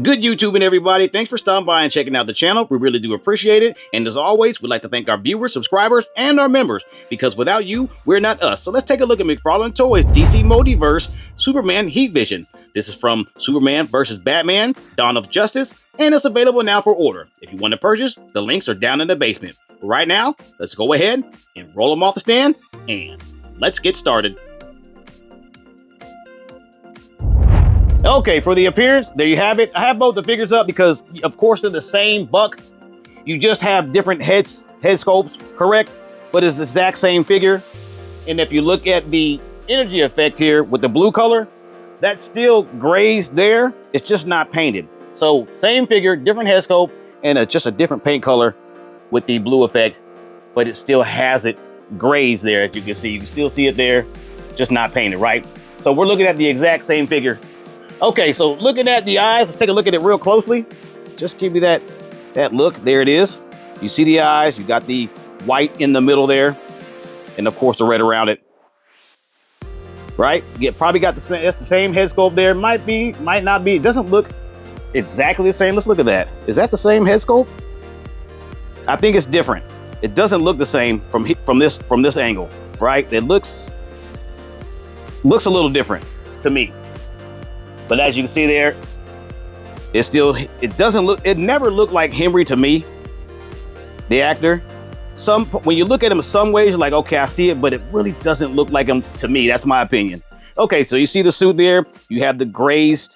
Good YouTube and everybody, thanks for stopping by and checking out the channel. We really do appreciate it. And as always, we'd like to thank our viewers, subscribers, and our members, because without you, we're not us. So let's take a look at McFarlane Toys DC Multiverse Superman Heat Vision. This is from Superman vs. Batman, Dawn of Justice, and it's available now for order. If you want to purchase, the links are down in the basement. Right now, let's go ahead and roll them off the stand, and let's get started. Okay, for the appearance, there you have it. I have both the figures up because, of course, they're the same buck. You just have different head sculpts, correct? But it's the exact same figure. And if you look at the energy effect here with the blue color, that's still grazed there. It's just not painted. So same figure, different head sculpt, and just a different paint color with the blue effect. But it still has it grazed there, as you can see. You can still see it there, just not painted, right? So we're looking at the exact same figure. Okay, so looking at the eyes, let's take a look at it real closely. Just give you that look. There it is. You see the eyes, you got the white in the middle there, and of course the red around it. Right? You probably got the same head sculpt there. Might be, might not be. It doesn't look exactly the same. Let's look at that. Is that the same head sculpt? I think it's different. It doesn't look the same from this angle, right? It looks a little different to me. But as you can see there, it never looked like Henry to me, the actor. When you look at him in some ways, you're like, okay, I see it, but it really doesn't look like him to me. That's my opinion. Okay, so you see the suit there. You have the grazed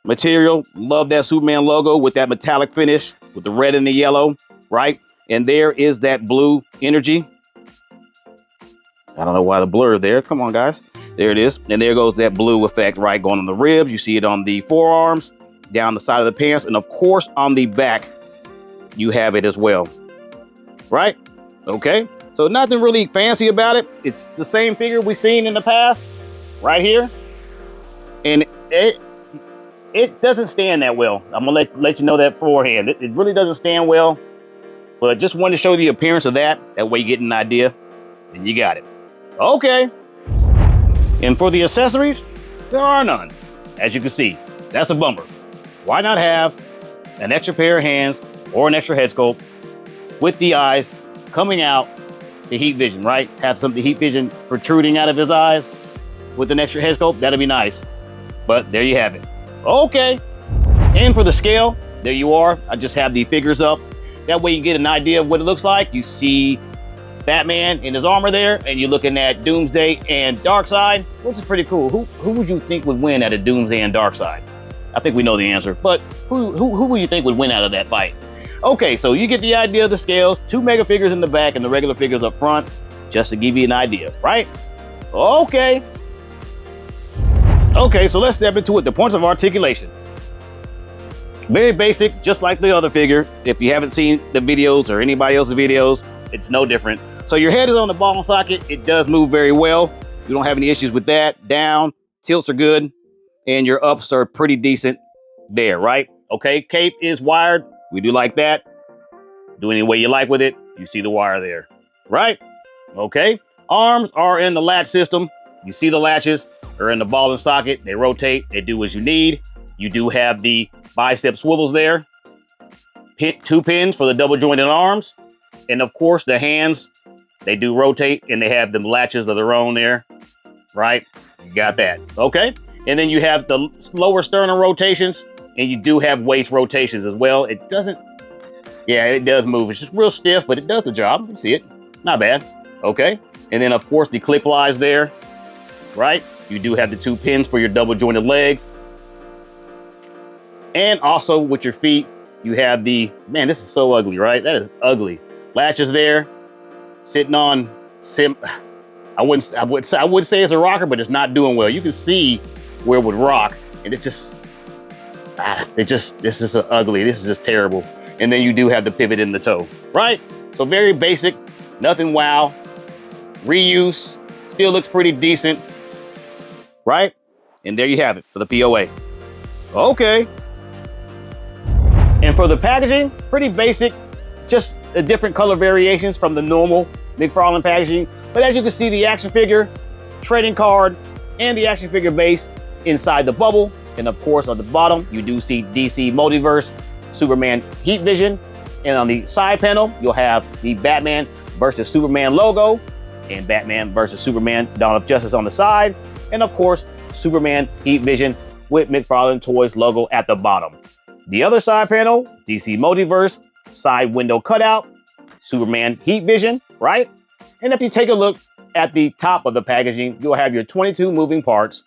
material. Love that Superman logo with that metallic finish with the red and the yellow, right? And there is that blue energy. I don't know why the blur there. Come on, guys. There it is. And there goes that blue effect, right? Going on the ribs. You see it on the forearms, down the side of the pants, and of course on the back, you have it as well. Right? Okay. So nothing really fancy about it. It's the same figure we've seen in the past, right here. And it doesn't stand that well. I'm gonna let you know that beforehand. It really doesn't stand well. But I just wanted to show the appearance of that. That way you get an idea, and you got it. Okay. And for the accessories, there are none. As you can see, that's a bummer. Why not have an extra pair of hands or an extra head sculpt with the eyes coming out, the heat vision, right? Have some of the heat vision protruding out of his eyes with an extra head sculpt, that'd be nice. But there you have it. Okay. And for the scale, there you are. I just have the figures up. That way you get an idea of what it looks like. You see Batman in his armor there, and you're looking at Doomsday and Darkseid, which is pretty cool. Who would you think would win out of Doomsday and Darkseid? I think we know the answer, but who would you think would win out of that fight? Okay, so you get the idea of the scales, 2 mega figures in the back and the regular figures up front, just to give you an idea, right? Okay. Okay, so let's step into it. The points of articulation. Very basic, just like the other figure. If you haven't seen the videos or anybody else's videos, it's no different. So your head is on the ball and socket. It does move very well. You don't have any issues with that. Down, tilts are good, and your ups are pretty decent there, right? Okay, cape is wired. We do like that. Do any way you like with it. You see the wire there, right? Okay, arms are in the latch system. You see the latches are in the ball and socket. They rotate, they do as you need. You do have the bicep swivels there. 2 pins for the double jointed arms. And of course, the hands, they do rotate, and they have the latches of their own there, right? You got that, okay? And then you have the lower sternum rotations, and you do have waist rotations as well. It doesn't, yeah, it does move. It's just real stiff, but it does the job. You see it, not bad, okay? And then of course, the clip lies there, right? You do have the 2 pins for your double jointed legs. And also with your feet, you have the, man, this is so ugly, right? That is ugly. Latches there, sitting on I would say it's a rocker, but it's not doing well. You can see where it would rock, and this is ugly. This is just terrible. And then you do have the pivot in the toe, right? So very basic, nothing wow. Reuse, still looks pretty decent, right? And there you have it for the POA. Okay. And for the packaging, pretty basic, just the different color variations from the normal McFarlane packaging. But as you can see, the action figure, trading card, and the action figure base inside the bubble. And of course, on the bottom, you do see DC Multiverse, Superman Heat Vision. And on the side panel, you'll have the Batman versus Superman logo and Batman versus Superman Dawn of Justice on the side. And of course, Superman Heat Vision with McFarlane Toys logo at the bottom. The other side panel, DC Multiverse, side window cutout, Superman Heat Vision, right? And if you take a look at the top of the packaging, you'll have your 22 moving parts,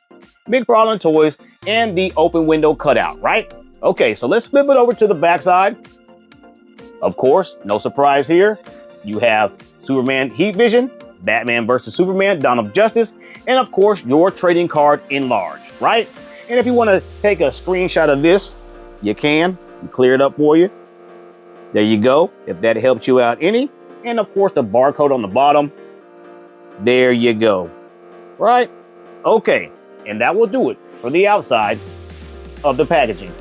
McFarlane Toys, and the open window cutout, right? Okay, so let's flip it over to the back side. Of course, no surprise here. You have Superman Heat Vision, Batman versus Superman, Dawn of Justice, and of course, your trading card enlarged, right? And if you want to take a screenshot of this, you can. We clear it up for you. There you go, if that helps you out any. And of course, the barcode on the bottom. There you go, right? Okay, and that will do it for the outside of the packaging.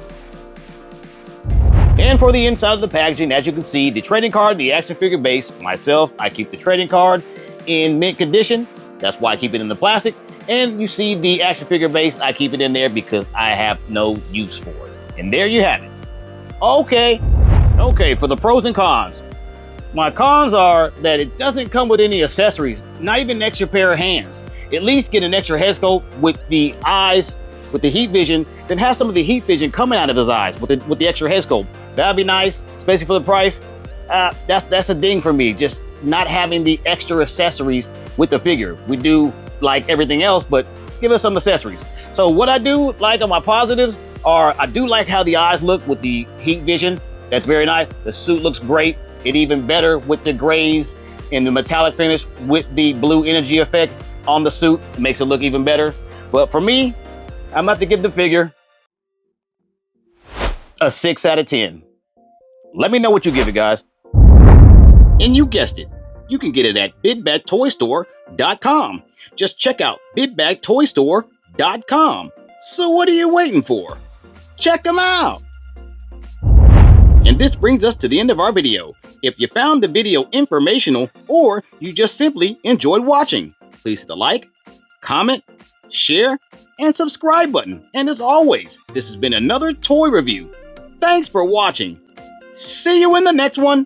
And for the inside of the packaging, as you can see, the trading card, the action figure base, myself, I keep the trading card in mint condition. That's why I keep it in the plastic. And you see the action figure base, I keep it in there because I have no use for it. And there you have it. Okay, for the pros and cons. My cons are that it doesn't come with any accessories, not even an extra pair of hands. At least get an extra head sculpt with the eyes, with the heat vision, that has some of the heat vision coming out of his eyes with the extra head sculpt. That'd be nice, especially for the price. That's a ding for me, just not having the extra accessories with the figure. We do like everything else, but give us some accessories. So what I do like on my positives are, I do like how the eyes look with the heat vision. That's very nice. The suit looks great. It even better with the grays and the metallic finish with the blue energy effect on the suit. It makes it look even better. But for me, I'm about to give the figure a 6 out of 10. Let me know what you give it, guys. And you guessed it, you can get it at BigBadToyStore.com. Just check out BigBadToyStore.com. So what are you waiting for? Check them out. And this brings us to the end of our video. If you found the video informational or you just simply enjoyed watching, please hit the like, comment, share, and subscribe button. And as always, this has been another toy review. Thanks for watching. See you in the next one.